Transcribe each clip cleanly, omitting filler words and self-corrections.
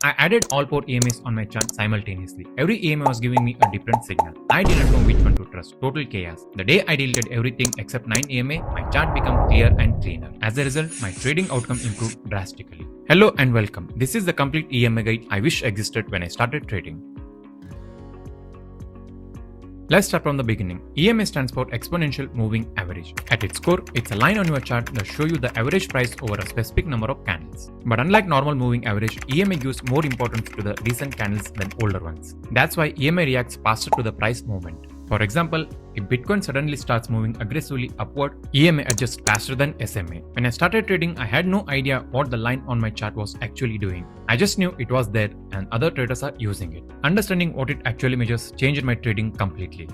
I added all 4 EMAs on my chart simultaneously. Every EMA was giving me a different signal. I didn't know which one to trust. Total chaos. The day I deleted everything except 9 EMA, my chart became clear and cleaner. As a result, my trading outcome improved drastically. Hello and welcome. This is the complete EMA guide I wish existed when I started trading. Let's start from the beginning. EMA stands for exponential moving average. At its core, it's a line on your chart that shows you the average price over a specific number of candles. But unlike normal moving average, EMA gives more importance to the recent candles than older ones. That's why EMA reacts faster to the price movement. For example, if Bitcoin suddenly starts moving aggressively upward, EMA adjusts faster than SMA. When I started trading, I had no idea what the line on my chart was actually doing. I just knew it was there and other traders are using it. Understanding what it actually measures changed my trading completely.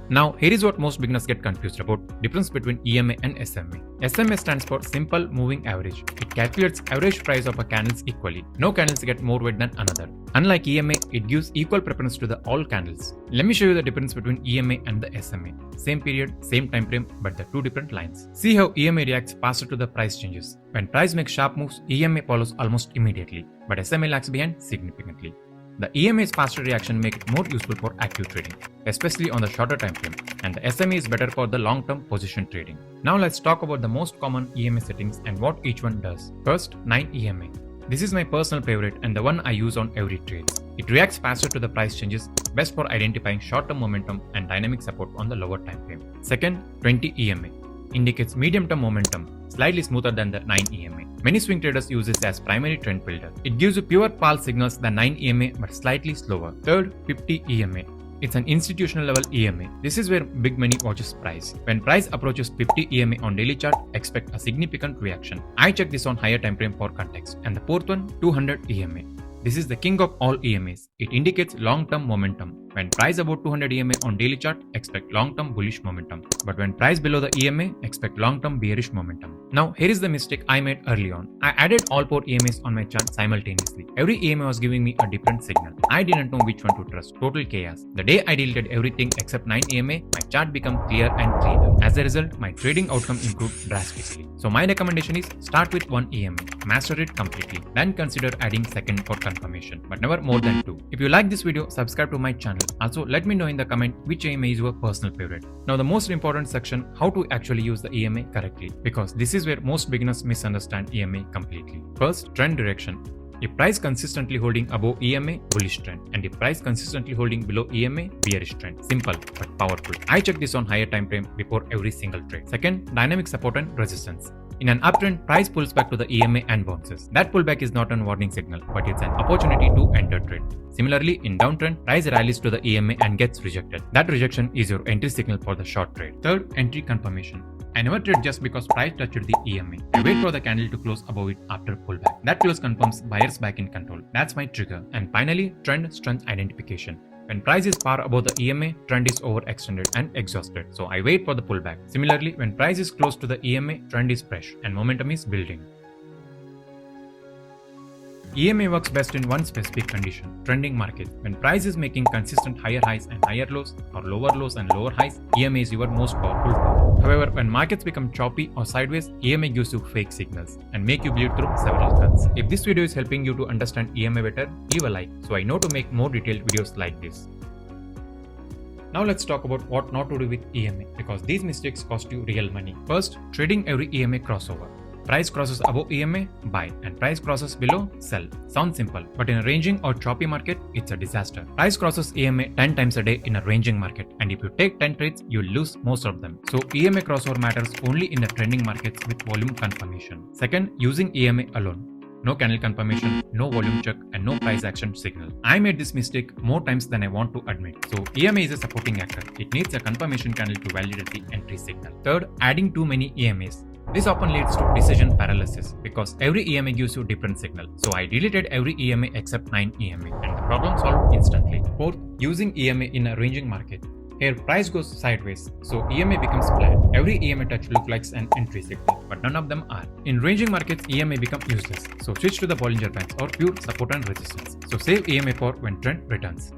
Now, here is what most beginners get confused about: difference between EMA and SMA. SMA stands for simple moving average. It calculates average price of a candles equally. No candles get more weight than another. Unlike EMA, it gives equal preference to the all candles. Let me show you the difference between EMA and the SMA. Same period, same time frame, but the two different lines. See how EMA reacts faster to the price changes. When price makes sharp moves, EMA follows almost immediately, but SMA lags behind significantly. The EMA's faster reaction make it more useful for active trading, especially on the shorter time frame, and the SMA is better for the long-term position trading. Now let's talk about the most common EMA settings and what each one does. First, 9 EMA. This is my personal favorite and the one I use on every trade. It reacts faster to the price changes, best for identifying short-term momentum and dynamic support on the lower time frame. Second, 20 EMA. Indicates medium-term momentum, slightly smoother than the 9 EMA. Many swing traders use this as primary trend builder. It gives you pure pulse signals than 9 EMA but slightly slower. Third, 50 EMA. It's an institutional level EMA. This is where big money watches price. When price approaches 50 EMA on daily chart, expect a significant reaction. I check this on higher time frame for context. And the fourth one, 200 EMA. This is the king of all EMAs. It indicates long-term momentum. When price above 200 EMA on daily chart, expect long-term bullish momentum. But when price below the EMA, expect long-term bearish momentum. Now, here is the mistake I made early on. I added all 4 EMAs on my chart simultaneously. Every EMA was giving me a different signal. I didn't know which one to trust. Total chaos. The day I deleted everything except 9 EMA, my chart became clear and cleaner. As a result, my trading outcome improved drastically. So my recommendation is start with 1 EMA, master it completely, then consider adding second for confirmation, but never more than 2. If you like this video, subscribe to my channel. Also, let me know in the comment which EMA is your personal favorite. Now the most important section, how to actually use the EMA correctly, because this is where most beginners misunderstand EMA completely. First, trend direction. If price consistently holding above EMA, bullish trend, and if price consistently holding below EMA, bearish trend. Simple but powerful. I check this on higher time frame before every single trade. Second, dynamic support and resistance. In an uptrend, price pulls back to the EMA and bounces. That pullback is not a warning signal, but it's an opportunity to enter trade. Similarly, in downtrend, price rallies to the EMA and gets rejected. That rejection is your entry signal for the short trade. Third, entry confirmation. I never trade just because price touched the EMA. I wait for the candle to close above it after pullback. That close confirms buyers back in control. That's my trigger. And finally, trend strength identification. When price is far above the EMA, trend is overextended and exhausted, so I wait for the pullback. Similarly, when price is close to the EMA, trend is fresh and momentum is building. EMA works best in one specific condition: trending market. When price is making consistent higher highs and higher lows, or lower lows and lower highs, EMA is your most powerful tool. However, when markets become choppy or sideways, EMA gives you fake signals and make you bleed through several cuts. If this video is helping you to understand EMA better, leave a like so I know to make more detailed videos like this. Now let's talk about what not to do with EMA, because these mistakes cost you real money. First, trading every EMA crossover. Price crosses above EMA, buy, and price crosses below, sell. Sounds simple, but in a ranging or choppy market, it's a disaster. Price crosses EMA 10 times a day in a ranging market, and if you take 10 trades, you'll lose most of them. So EMA crossover matters only in the trending markets with volume confirmation. Second, using EMA alone. No candle confirmation, no volume check, and no price action signal. I made this mistake more times than I want to admit. So EMA is a supporting actor. It needs a confirmation candle to validate the entry signal. Third, adding too many EMAs. This often leads to decision paralysis because every EMA gives you different signal. So I deleted every EMA except 9 EMA and the problem solved instantly. Fourth, using EMA in a ranging market. Here price goes sideways, so EMA becomes flat. Every EMA touch looks like an entry signal, but none of them are. In ranging markets, EMA become useless, so switch to the Bollinger Bands or pure support and resistance. So save EMA for when trend returns.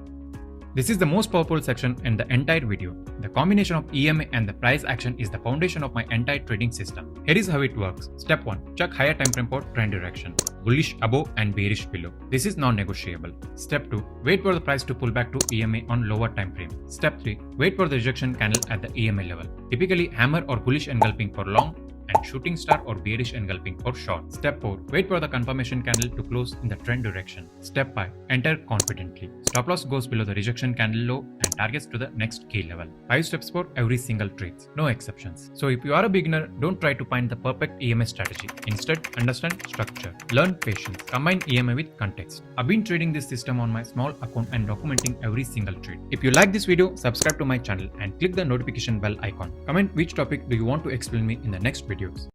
This is the most powerful section in the entire video. The combination of EMA and the price action is the foundation of my entire trading system. Here is how it works. Step 1. Check higher time frame for trend direction. Bullish above and bearish below. This is non-negotiable. Step 2. Wait for the price to pull back to EMA on lower time frame. Step 3. Wait for the rejection candle at the EMA level. Typically hammer or bullish engulfing for long and shooting star or bearish engulfing for short. Step 4. Wait for the confirmation candle to close in the trend direction. Step 5. Enter confidently. Stop loss goes below the rejection candle low and targets to the next key level. 5 steps for every single trade. No exceptions. So if you are a beginner, don't try to find the perfect EMA strategy. Instead, understand structure. Learn patience. Combine EMA with context. I've been trading this system on my small account and documenting every single trade. If you like this video, subscribe to my channel and click the notification bell icon. Comment which topic do you want to explain me in the next videos.